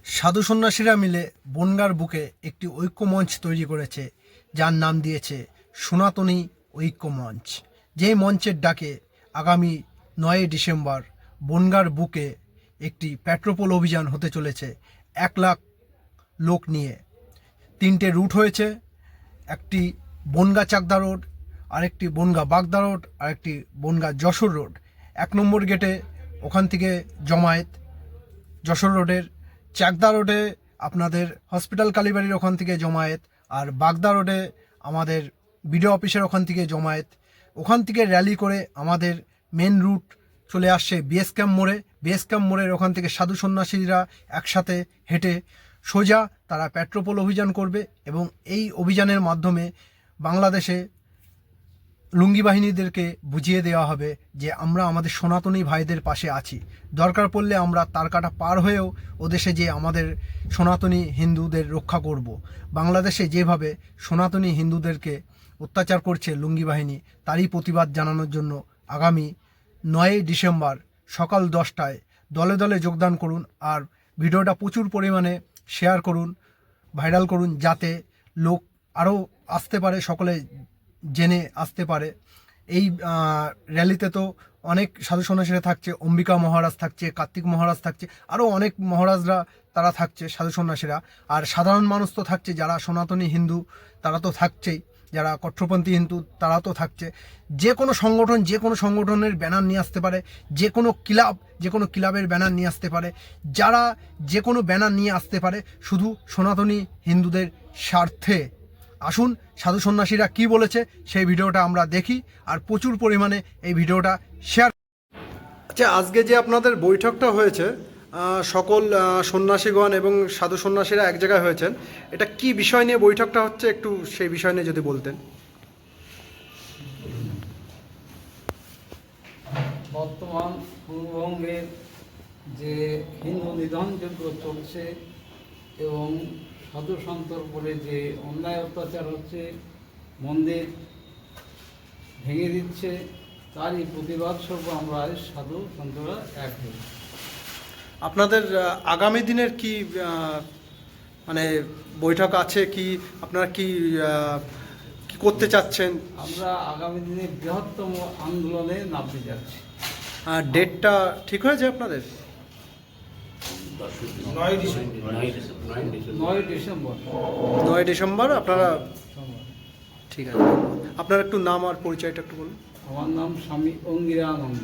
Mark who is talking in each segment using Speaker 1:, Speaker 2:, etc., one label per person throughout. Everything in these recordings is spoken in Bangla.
Speaker 1: সাধু সন্ন্যাসীরা মিলে বনগাঁর বুকে একটি ঐক্য মঞ্চ তৈরি করেছে, যার নাম দিয়েছে সনাতনী ঐক্য মঞ্চ। যেই মঞ্চের ডাকে আগামী 9 ডিসেম্বর বনগাঁর বুকে একটি পেট্রোপোল অভিযান হতে চলেছে 1 লাখ লোক নিয়ে। 3টে রুট হয়েছে, একটি বনগাঁ চাকদা রোড, আরেকটি বনগাঁ বাগদা রোড, আরেকটি বনগাঁ যশোর রোড। 1 নম্বর গেটে ওখান থেকে জমায়েত যশোর রোডের, চাকদা রোডে আপনাদের হসপিটাল কালীবাড়ির ওখান থেকে জমায়েত, আর বাগদা রোডে আমাদের বিডিও অফিসের ওখান থেকে জমায়েত। ওখান থেকে র্যালি করে আমাদের মেন রুট চলে আসছে বিএস ক্যাম্প মোড়ে। বিএস ক্যাম্প মোড়ের ওখান থেকে সাধু সন্ন্যাসীরা একসাথে হেঁটে সোজা তারা পেট্রোপোল অভিযান করবে, এবং এই অভিযানের মাধ্যমে বাংলাদেশে লুঙ্গি বাহিনীদেরকে বুঝিয়ে দেওয়া হবে যে আমরা আমাদের সনাতনী ভাইদের পাশে আছি। দরকার পড়লে আমরা তারকাটা পার হয়েও ওদেশে যে আমাদের সনাতনী হিন্দুদের রক্ষা করব। বাংলাদেশে যেভাবে সনাতনী হিন্দুদেরকে অত্যাচার করছে লুঙ্গি বাহিনী, তারই প্রতিবাদ জানানোর জন্য আগামী 9 ডিসেম্বর সকাল 10টায় দলে দলে যোগদান করুন, আর ভিডিওটা প্রচুর পরিমাণে শেয়ার করুন, ভাইরাল করুন, যাতে লোক আরও আসতে পারে, সকলে জেনে আসতে পারে। এই র্যালিতে তো অনেক সাধু সন্ন্যাসীরা থাকছে, অম্বিকা মহারাজ থাকছে, কার্তিক মহারাজ থাকছে, আরও অনেক মহারাজরা তারা থাকছে সাধু সন্ন্যাসীরা। আর সাধারণ মানুষ তো থাকছে, যারা সনাতনী হিন্দু তারা তো থাকছেই, যারা কট্টরপন্থী হিন্দু তারা তো থাকছে। যে কোনো সংগঠন যে কোনো সংগঠনের ব্যানার নিয়ে আসতে পারে, যে কোনো ক্লাব যে কোনো ক্লাবের ব্যানার নিয়ে আসতে পারে, যারা যে কোনো ব্যানার নিয়ে আসতে পারে, শুধু সনাতনী হিন্দুদের স্বার্থে। আসুন সাধু সন্ন্যাসীরা কী বলেছে সেই ভিডিওটা আমরা দেখি, আর প্রচুর পরিমাণে এই ভিডিওটা শেয়ার। আচ্ছা, আজকে যে আপনাদের বৈঠকটা হয়েছে, সকল সন্ন্যাসীগণ এবং সাধু সন্ন্যাসীরা এক জায়গায় হয়েছেন, এটা কি বিষয় নিয়ে বৈঠকটা হচ্ছে, একটু সেই বিষয় নিয়ে যদি বলতেন।
Speaker 2: বর্তমান পূর্ববঙ্গের যে হিন্দু নিধনযজ্ঞ চলছে এবং সাধু সন্তর বলে যে অন্যায় অত্যাচার হচ্ছে, মন্দির ভেঙে দিচ্ছে, তারই প্রতিবাদ স্বরূপ আমরা সাধু সন্তরা এক হই।
Speaker 1: আপনাদের আগামী দিনের কি মানে বৈঠক আছে, কি আপনারা কি কি করতে চাচ্ছেন?
Speaker 2: আমরা আগামী দিনে বৃহত্তম আন্দোলনে নামতে যাচ্ছি।
Speaker 1: ডেটটা ঠিক হয়েছে আপনাদের?
Speaker 2: 9 ডিসেম্বর
Speaker 1: 9 ডিসেম্বর আপনারা, ঠিক আছে। আপনার একটু নাম আর পরিচয়টা একটু বলুন।
Speaker 2: আমার নাম স্বামী অঙ্গিরানন্দ,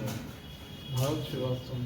Speaker 2: ভারত সেবাশ্রম।